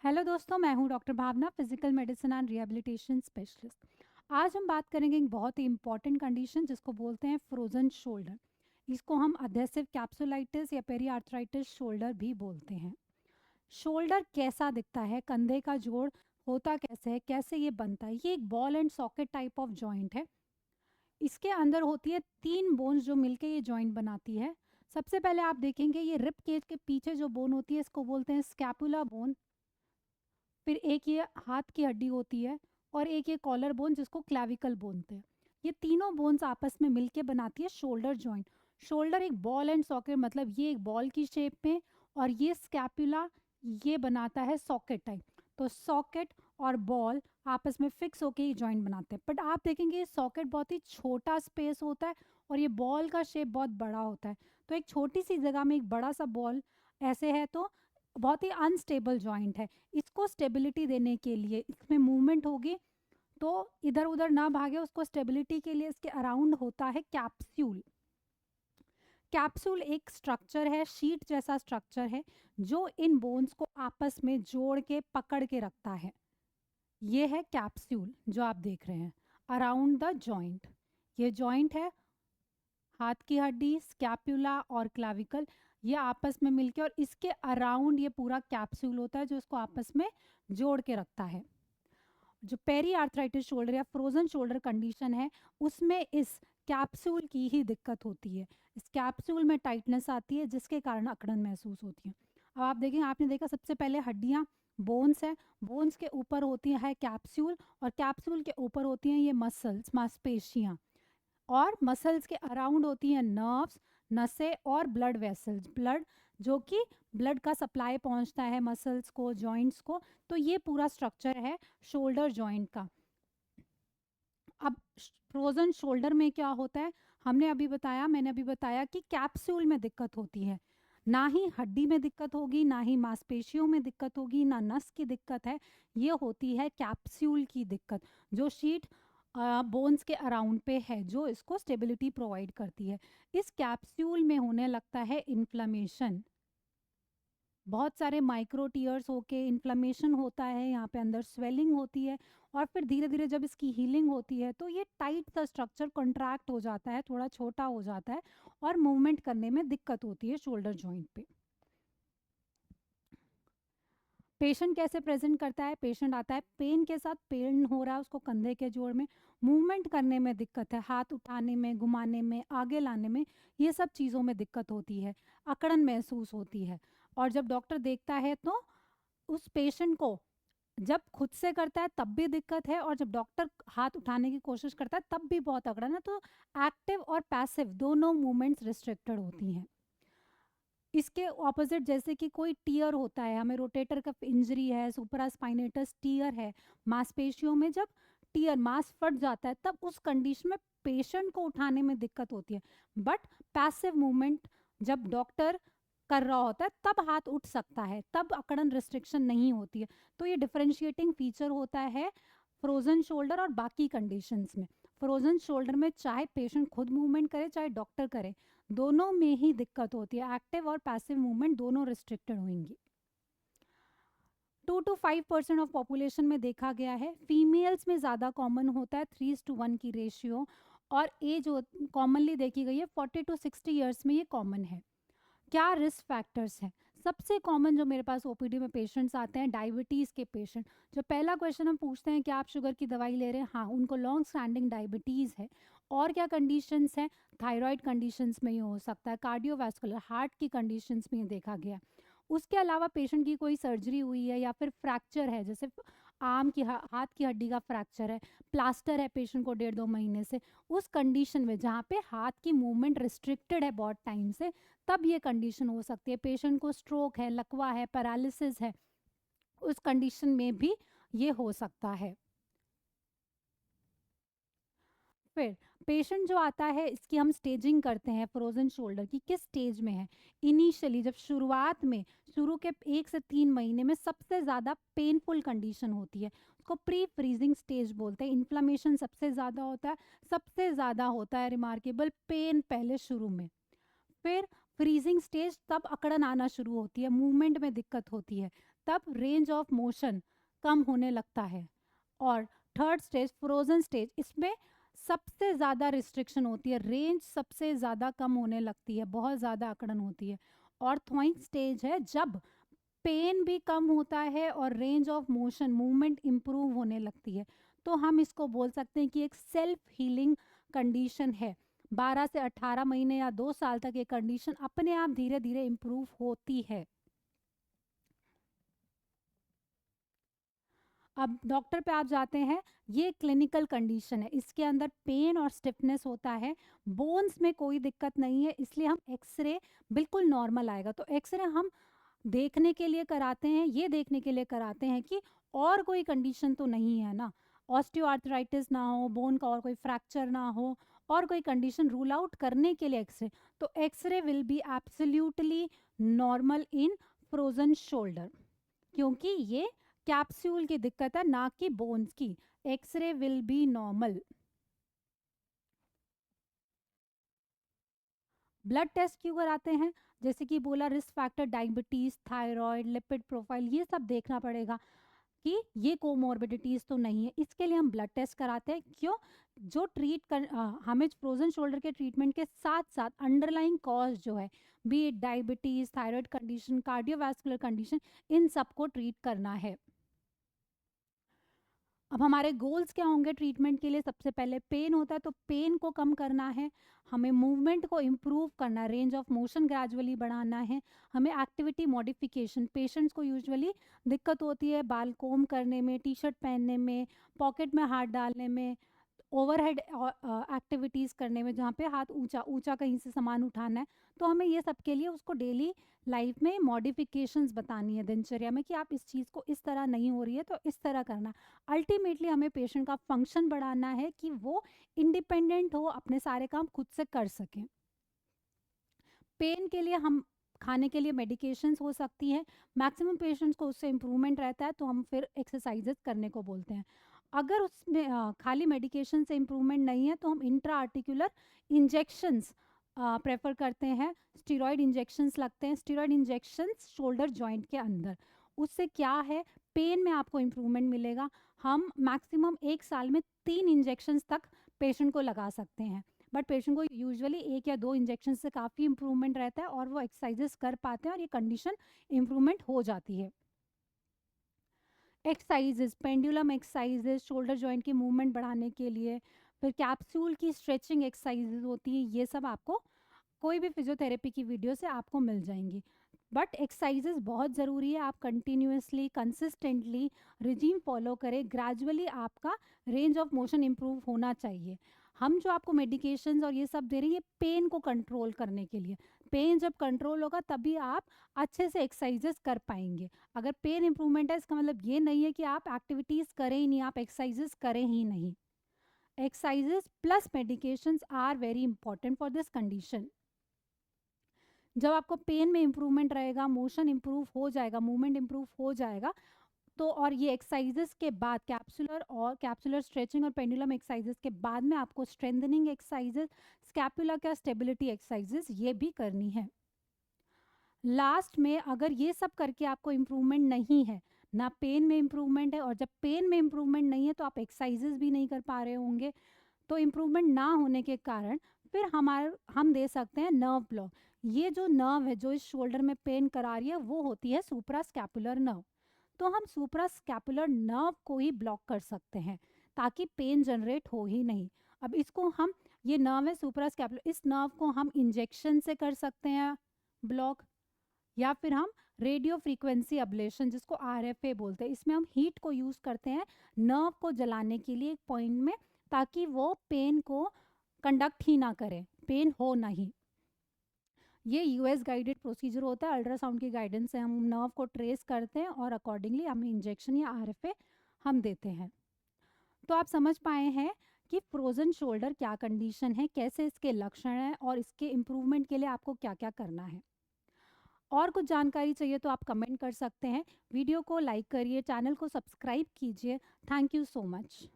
Hello दोस्तों, मैं हूं doctor Bhavna, physical medicine and rehabilitation specialist. आज हम बात करेंगे एक बहुत ही इंपॉर्टेंट कंडीशन जिसको बोलते हैं फ्रोजन शोल्डर। इसको हम अधेसिव कैप्सुलाइटिस या पेरी आर्थराइटिस शोल्डर भी बोलते हैं। शोल्डर कैसा दिखता है, कंधे का जोड़ होता कैसे है, कैसे ये बनता है? ये एक ball and socket type of joint है। इसके अंदर होती है 3 बोन्स जो मिलके ये जॉइंट बनाती है। सबसे पहले आप देखेंगे ये रिब केज के पीछे जो बोन होती है इसको बोलते हैं स्कैपुला बोन। फिर एक ये हाथ की हड्डी होती है और एक ये कॉलर बोन जिसको क्लैविकल बोलते हैं। ये तीनों बोन्स आपस में मिलके बनाती है शोल्डर जॉइंट। शोल्डर एक बॉल एंड सॉकेट, मतलब ये एक बॉल की शेप में, और ये स्कैपुला ये बनाता है सॉकेट टाइप। तो सॉकेट और बॉल आपस में फिक्स होके ये जॉइंट बनाते हैं। बट आप देखेंगे ये सॉकेट बहुत ही छोटा स्पेस होता है और ये बॉल का शेप बहुत बड़ा होता है। तो एक छोटी सी जगह में एक बड़ा सा बॉल ऐसे है तो बहुत ही अनस्टेबल जॉइंट है। इसको स्टेबिलिटी देने के लिए इसमें मूवमेंट होगी तो इधर उधर ना भागे, उसको स्टेबिलिटी के लिए इसके अराउंड होता है कैप्सूल। कैप्सूल एक स्ट्रक्चर है, शीट जैसा स्ट्रक्चर है जो इन बोन्स को आपस में जोड़ के पकड़ के रखता है। ये है कैप्सूल जो आप देख रहे हैं अराउंड द जॉइंट। ये जॉइंट है, हाथ की हड्डी, स्कैपुला और क्लाविकल, ये आपस में मिलके, और इसके अराउंड ये पूरा कैप्सूल होता है जो इसको आपस में जोड़ के रखता है। जो पेरी आर्थराइटिस शोल्डर या फ्रोजन शोल्डर कंडीशन है उसमें इस कैप्सूल की ही दिक्कत होती है। इस कैप्सूल में टाइटनेस आती है जिसके कारण अकड़न महसूस होती है। अब आप देखें, आपने देखा सबसे पहले हड्डियां, बोन्स है, बोन्स के ऊपर होती है कैप्सूल और कैप्सूल के ऊपर होती हैं ये मसल्स, मांसपेशियां, और मसल्स के अराउंड होती हैं नर्व्स, नसें और ब्लड वेसल्स, ब्लड जो कि ब्लड का सप्लाई पहुंचता है मसल्स को, जॉइंट्स को। तो ये पूरा स्ट्रक्चर है शोल्डर जॉइंट का। अब फ्रोजन शोल्डर में क्या होता है, मैंने अभी बताया कि कैप्सूल में दिक्कत होती है। ना ही हड्डी में दिक्कत होगी, ना ही मांसपेशियों में दिक्कत होगी, ना नस की दिक्कत है। ये होती है कैप्सूल की दिक्कत, जो शीट बोन्स के अराउंड पे है, जो इसको स्टेबिलिटी प्रोवाइड करती है। इस कैप्सूल में होने लगता है इन्फ्लेमेशन, बहुत सारे माइक्रो टीयर्स होके इन्फ्लेमेशन होता है, यहाँ पे अंदर स्वेलिंग होती है, और फिर धीरे धीरे जब इसकी हीलिंग होती है तो ये टाइट सा स्ट्रक्चर कॉन्ट्रैक्ट हो जाता है, थोड़ा छोटा हो जाता है, और मूवमेंट करने में दिक्कत होती है शोल्डर जॉइंट पे। पेशेंट कैसे प्रेजेंट करता है? पेशेंट आता है पेन के साथ, पेन हो रहा है उसको कंधे के जोड़ में, मूवमेंट करने में दिक्कत है, हाथ उठाने में, घुमाने में, आगे लाने में, ये सब चीज़ों में दिक्कत होती है, अकड़न महसूस होती है। और जब डॉक्टर देखता है तो उस पेशेंट को जब खुद से करता है तब भी दिक्कत है, और जब डॉक्टर हाथ उठाने की कोशिश करता है तब भी बहुत अकड़न है। तो एक्टिव और पैसिव दोनों मूवमेंट्स रिस्ट्रिक्टेड होती हैं। इसके ऑपोजिट जैसे कि कोई टीयर होता है, हमें रोटेटर कफ इंजरी है, सुपरास्पाइनेटस टीयर है मांसपेशियों में, जब टीयर मांस फट जाता है तब उस कंडीशन में पेशेंट को उठाने में दिक्कत होती है। बट पैसिव मूवमेंट जब डॉक्टर कर रहा होता है तब हाथ उठ सकता है, तब अकड़न रिस्ट्रिक्शन नहीं होती है। तो ये डिफरेंशिएटिंग फीचर होता है फ्रोजन शोल्डर और बाकी कंडीशंस में। फ्रोजन शोल्डर में चाहे पेशेंट खुद मूवमेंट करे चाहे डॉक्टर करे, दोनों में ही दिक्कत होती है, एक्टिव और पैसिव मूवमेंट दोनों रिस्ट्रिक्टेड होंगी। 2 to 5% ऑफ पॉपुलेशन में देखा गया है। फीमेल्स में ज़्यादा कॉमन होता है, 3:1 की रेशियो, और एज कॉमनली देखी गई है 40 to 60 ईयर्स में ये कॉमन है। क्या रिस्क फैक्टर्स हैं? सबसे कॉमन जो मेरे पास ओपीडी में पेशेंट्स आते हैं, डायबिटीज़ के पेशेंट। जो पहला क्वेश्चन हम पूछते हैं, क्या आप शुगर की दवाई ले रहे हैं? हाँ, उनको लॉन्ग स्टैंडिंग डायबिटीज़ है। और क्या कंडीशंस हैं? थायराइड कंडीशंस में ये हो सकता है, कार्डियोवास्कुलर हार्ट की कंडीशंस में ये देखा गया। उसके अलावा पेशेंट की कोई सर्जरी हुई है या फिर फ्रैक्चर है, जैसे आर्म की हाथ की हड्डी का फ्रैक्चर है, प्लास्टर है पेशेंट को 1.5-2 महीने से, उस कंडीशन में जहाँ पे हाथ की मूवमेंट रिस्ट्रिक्टेड है बहुत टाइम से, तब ये कंडीशन हो सकती है। पेशेंट को स्ट्रोक है, लकवा है, पैरालिसिस है, उस कंडीशन में भी ये हो सकता है। फिर पेशेंट जो आता है इसकी हम स्टेजिंग करते हैं फ्रोजन शोल्डर की, किस स्टेज में है। इनिशियली जब शुरुआत में, शुरू के 1 से 3 महीने में सबसे ज़्यादा पेनफुल कंडीशन होती है, उसको प्री फ्रीजिंग स्टेज बोलते हैं। इन्फ्लामेशन सबसे ज़्यादा होता है, सबसे ज़्यादा होता है रिमार्केबल पेन पहले शुरू में। फिर फ्रीजिंग स्टेज तब अकड़न आना शुरू होती है, मूवमेंट में दिक्कत होती है, तब रेंज ऑफ मोशन कम होने लगता है। और थर्ड स्टेज फ्रोजन स्टेज, इसमें सबसे ज़्यादा रिस्ट्रिक्शन होती है, रेंज सबसे ज़्यादा कम होने लगती है, बहुत ज़्यादा अकड़न होती है। और थॉइंग स्टेज है जब पेन भी कम होता है और range of motion movement improve होने लगती है। तो हम इसको बोल सकते हैं कि एक सेल्फ हीलिंग कंडीशन है। 12 से 18 महीने या 2 साल तक ये कंडीशन अपने आप धीरे धीरे इम्प्रूव होती है। अब डॉक्टर पे आप जाते हैं, ये क्लिनिकल कंडीशन है, इसके अंदर पेन और स्टिफनेस होता है, बोन्स में कोई दिक्कत नहीं है, इसलिए हम एक्सरे बिल्कुल नॉर्मल आएगा। तो एक्सरे हम देखने के लिए कराते हैं, ये देखने के लिए कराते हैं कि और कोई कंडीशन तो नहीं है ना, ऑस्टियोआर्थराइटिस ना हो, बोन का और कोई फ्रैक्चर ना हो, और कोई कंडीशन रूल आउट करने के लिए एक्सरे। तो x-ray will be absolutely normal in frozen shoulder, क्योंकि ये कैप्सूल की दिक्कत है ना कि बोन्स की। X-ray will be normal. Blood test क्यों कराते हैं? जैसे कि बोला, risk factor, diabetes, thyroid, lipid profile, ये सब देखना पड़ेगा कि ये कोमोर्बिडिटीज तो नहीं है, इसके लिए हम ब्लड टेस्ट कराते हैं। क्यों? जो हमें फ्रोजन शोल्डर के ट्रीटमेंट के साथ साथ अंडरलाइंग कॉज जो है, be it diabetes, thyroid condition, cardiovascular condition, इन सबको ट्रीट करना है। अब हमारे गोल्स क्या होंगे ट्रीटमेंट के लिए? सबसे पहले पेन होता है तो पेन को कम करना है, हमें मूवमेंट को इम्प्रूव करना है, रेंज ऑफ मोशन ग्रेजुअली बढ़ाना है, हमें एक्टिविटी मॉडिफिकेशन, पेशेंट्स को यूजुअली दिक्कत होती है बाल कोम करने में, टी शर्ट पहनने में, पॉकेट में हाथ डालने में, ओवरहेड एक्टिविटीज़ करने में, जहाँ पे हाथ ऊंचा ऊंचा कहीं से सामान उठाना है। तो हमें ये सब के लिए उसको डेली लाइफ में मॉडिफिकेशंस बतानी है दिनचर्या में कि आप इस चीज़ को इस तरह नहीं हो रही है तो इस तरह करना। अल्टीमेटली हमें पेशेंट का फंक्शन बढ़ाना है कि वो इंडिपेंडेंट हो, अपने सारे काम खुद से कर सकें। पेन के लिए हम खाने के लिए मेडिकेशंस हो सकती हैं, मैक्सिमम पेशेंट्स को उससे इम्प्रूवमेंट रहता है तो हम फिर एक्सरसाइजेस करने को बोलते हैं। अगर उसमें खाली मेडिकेशन से इम्प्रूवमेंट नहीं है तो हम इंट्रा आर्टिकुलर इंजेक्शंस प्रेफर करते हैं, स्टीरॉयड इंजेक्शंस लगते हैं, स्टीरॉयड इंजेक्शंस शोल्डर जॉइंट के अंदर। उससे क्या है, पेन में आपको इम्प्रूवमेंट मिलेगा। हम मैक्सिमम 1 साल में 3 इंजेक्शंस तक पेशेंट को लगा सकते हैं, बट पेशेंट को यूजुअली 1 या 2 इंजेक्शन से काफ़ी इम्प्रूवमेंट रहता है और वो एक्सरसाइजेस कर पाते हैं और ये कंडीशन इम्प्रूवमेंट हो जाती है। Exercises, pendulum exercises shoulder joint की मूवमेंट बढ़ाने के लिए, फिर कैप्सूल की स्ट्रेचिंग एक्सरसाइजेस होती है, ये सब आपको कोई भी फिजियोथेरेपी की वीडियो से आपको मिल जाएंगी। बट एक्सरसाइजेस बहुत ज़रूरी है, आप कंटिन्यूसली कंसिस्टेंटली रिजीम फॉलो करें, ग्रेजुअली आपका रेंज ऑफ मोशन इम्प्रूव होना चाहिए। हम जो आपको मेडिकेशंस और ये सब दे रहे हैं, ये पेन को कंट्रोल करने के लिए। पेन जब कंट्रोल होगा तभी आप अच्छे से एक्सरसाइजेस कर पाएंगे। अगर पेन इंप्रूवमेंट है, इसका मतलब ये नहीं है कि आप एक्टिविटीज़ करें ही नहीं, आप एक्सरसाइजेस करें ही नहीं। Exercises plus medications are very important for this condition. जब आपको पेन में इम्प्रूवमेंट रहेगा, मोशन इम्प्रूव हो जाएगा, मूवमेंट इम्प्रूव हो जाएगा, तो और ये एक्सरसाइजेस के बाद कैप्सुलर स्ट्रेचिंग और पेंडुलम एक्सरसाइजेस के बाद में आपको स्ट्रेंथनिंग एक्सरसाइजेस, स्कैपुला का स्टेबिलिटी एक्सरसाइजेस ये भी करनी है। लास्ट में अगर ये सब करके आपको इम्प्रूवमेंट नहीं है, ना पेन में इम्प्रूवमेंट है, और जब पेन में इम्प्रूवमेंट नहीं है तो आप एक्सरसाइजेस भी नहीं कर पा रहे होंगे, तो इम्प्रूवमेंट ना होने के कारण फिर हम दे सकते हैं नर्व ब्लॉक। ये जो नर्व है जो इस शोल्डर में पेन करा रही है वो होती है सुप्रा स्कैपुलर नर्व। तो हम सुप्रा स्कैपुलर नर्व को ही ब्लॉक कर सकते हैं ताकि पेन जनरेट हो ही नहीं। अब इसको हम, ये नर्व है सुप्रा स्कैपुलर, इस नर्व को हम इंजेक्शन से कर सकते हैं ब्लॉक, या फिर हम रेडियो फ्रीक्वेंसी अब्लेशन, जिसको आरएफए बोलते हैं, इसमें हम हीट को यूज़ करते हैं नर्व को जलाने के लिए एक पॉइंट में, ताकि वो पेन को कंडक्ट ही ना करे, पेन हो नहीं। ये यूएस गाइडेड प्रोसीजर होता है, अल्ट्रासाउंड की गाइडेंस से हम नर्व को ट्रेस करते हैं और अकॉर्डिंगली हमें इंजेक्शन या आरएफए हम देते हैं। तो आप समझ पाए हैं कि फ्रोजन शोल्डर क्या कंडीशन है, कैसे इसके लक्षण हैं और इसके इम्प्रूवमेंट के लिए आपको क्या क्या करना है। और कुछ जानकारी चाहिए तो आप कमेंट कर सकते हैं। वीडियो को लाइक करिए, चैनल को सब्सक्राइब कीजिए। Thank you so much.